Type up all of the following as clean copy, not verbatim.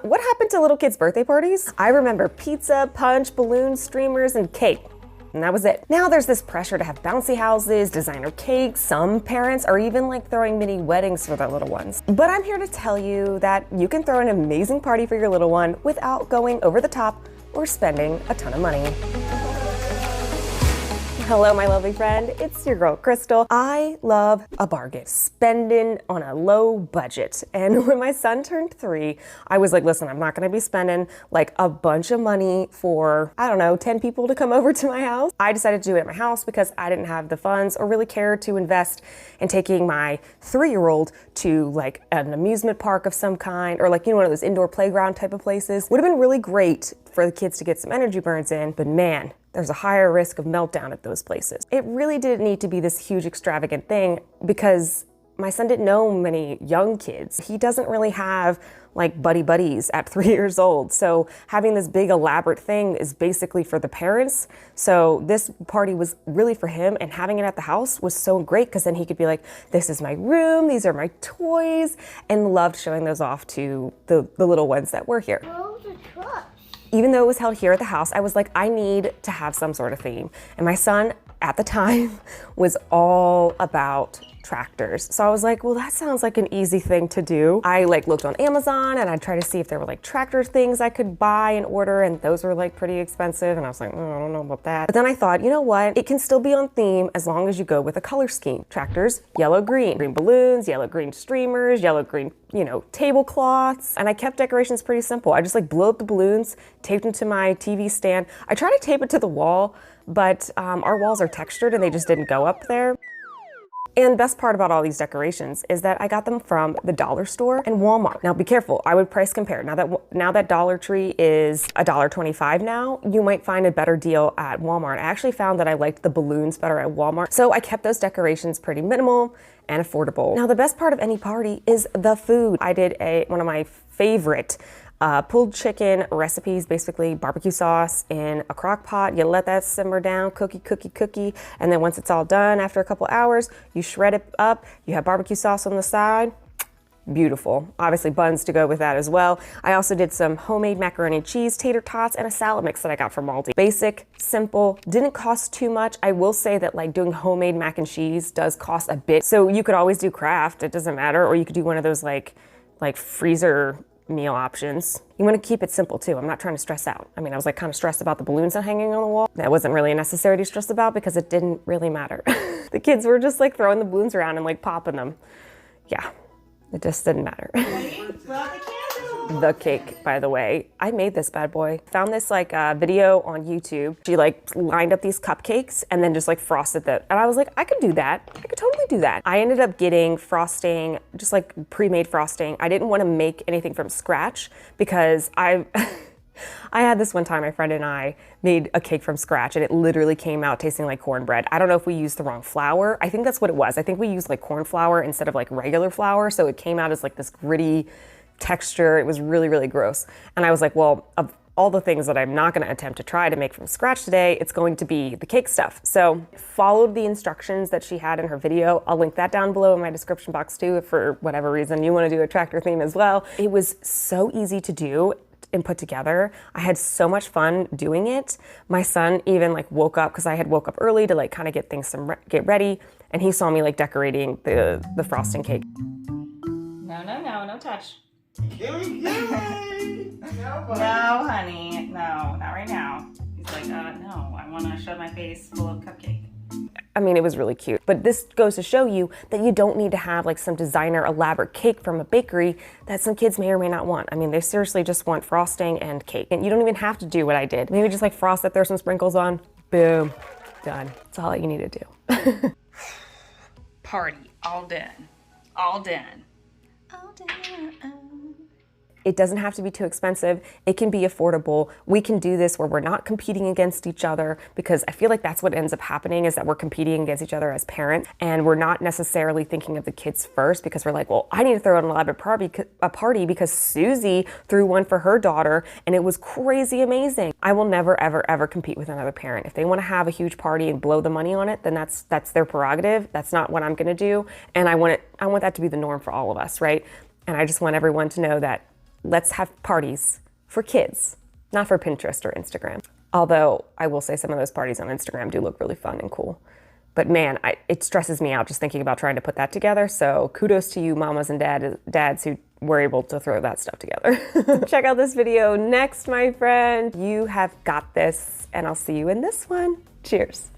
What happened to little kids' birthday parties? I remember pizza, punch, balloons, streamers, and cake. And that was it. Now there's this pressure to have bouncy houses, designer cakes. Some parents are even like throwing mini weddings for their little ones. But I'm here to tell you that you can throw an amazing party for your little one without going over the top or spending a ton of money. Hello, my lovely friend. It's your girl, Chrystal. I love a bargain, spending on a low budget. And when my son turned 3, I was like, listen, I'm not gonna be spending like a bunch of money for, I don't know, 10 people to come over to my house. I decided to do it at my house because I didn't have the funds or really care to invest in taking my 3-year-old to like an amusement park of some kind, or like, you know, one of those indoor playground type of places. Would have been really great for the kids to get some energy burns in, but man, there's a higher risk of meltdown at those places. It really didn't need to be this huge extravagant thing because my son didn't know many young kids. He doesn't really have like buddies at 3 years old. So having this big elaborate thing is basically for the parents. So this party was really for him, and having it at the house was so great because then he could be like, this is my room, these are my toys, and loved showing those off to the little ones that were here. Even though it was held here at the house, I was like, I need to have some sort of theme. And my son at the time was all about tractors. So I was like, well, that sounds like an easy thing to do. I like looked on Amazon and I tried to see if there were like tractor things I could buy and order, and those were like pretty expensive. And I was like, oh, I don't know about that. But then I thought, you know what? It can still be on theme as long as you go with a color scheme. Tractors, yellow, green balloons, yellow, green streamers, yellow, green, you know, tablecloths. And I kept decorations pretty simple. I just like blew up the balloons, taped them to my TV stand. I tried to tape it to the wall, but our walls are textured and they just didn't go up there. And the best part about all these decorations is that I got them from the dollar store and Walmart. Now be careful, I would price compare. Now that Dollar Tree is $1.25 now, you might find a better deal at Walmart. I actually found that I liked the balloons better at Walmart. So I kept those decorations pretty minimal and affordable. Now the best part of any party is the food. I did one of my favorite pulled chicken recipes, basically barbecue sauce in a crock pot. You let that simmer down, cookie. And then once it's all done, after a couple hours, you shred it up. You have barbecue sauce on the side. Beautiful. Obviously buns to go with that as well. I also did some homemade macaroni and cheese, tater tots, and a salad mix that I got from Aldi. Basic, simple, didn't cost too much. I will say that like doing homemade mac and cheese does cost a bit. So you could always do craft, it doesn't matter. Or you could do one of those like freezer meal options. You want to keep it simple too. I'm not trying to stress out. I mean, I was like kind of stressed about the balloons hanging on the wall. That wasn't really necessary to stress about because it didn't really matter. The kids were just like throwing the balloons around and like popping them. Yeah, it just didn't matter. The cake, by the way, I made this bad boy. Found this like video on YouTube. She like lined up these cupcakes and then just like frosted them. And I was like, I could do that. I could totally do that. I ended up getting frosting, just like pre-made frosting. I didn't want to make anything from scratch because I had this one time, my friend and I made a cake from scratch and it literally came out tasting like cornbread. I don't know if we used the wrong flour. I think that's what it was. I think we used like corn flour instead of like regular flour. So it came out as like this gritty texture. It was really, really gross. And I was like, well, of all the things that I'm not going to attempt to try to make from scratch today, it's going to be the cake stuff. So followed the instructions that she had in her video. I'll link that down below in my description box too, if for whatever reason you want to do a tractor theme as well. It was so easy to do and put together. I had so much fun doing it. My son even like woke up because I had woke up early to like kind of get things get ready, and he saw me like decorating the frosting cake. No touch. No, honey, no, not right now. He's like, no, I want to show my face full of cupcake. I mean, it was really cute. But this goes to show you that you don't need to have like some designer elaborate cake from a bakery that some kids may or may not want. I mean, they seriously just want frosting and cake. And you don't even have to do what I did. Maybe just like frost it, throw some sprinkles on, boom, done. That's all you need to do. Party, all done. All done. All done. It doesn't have to be too expensive. It can be affordable. We can do this where we're not competing against each other, because I feel like that's what ends up happening, is that we're competing against each other as parents, and we're not necessarily thinking of the kids first, because we're like, well, I need to throw an elaborate party because Susie threw one for her daughter and it was crazy amazing. I will never, ever, ever compete with another parent. If they want to have a huge party and blow the money on it, then that's their prerogative. That's not what I'm gonna do. And I want that to be the norm for all of us, right? And I just want everyone to know that let's have parties for kids, not for Pinterest or Instagram. Although I will say some of those parties on Instagram do look really fun and cool. But man, it stresses me out just thinking about trying to put that together. So kudos to you mamas and dads who were able to throw that stuff together. Check out this video next, my friend. You have got this, and I'll see you in this one. Cheers.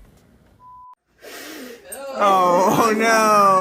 Oh no.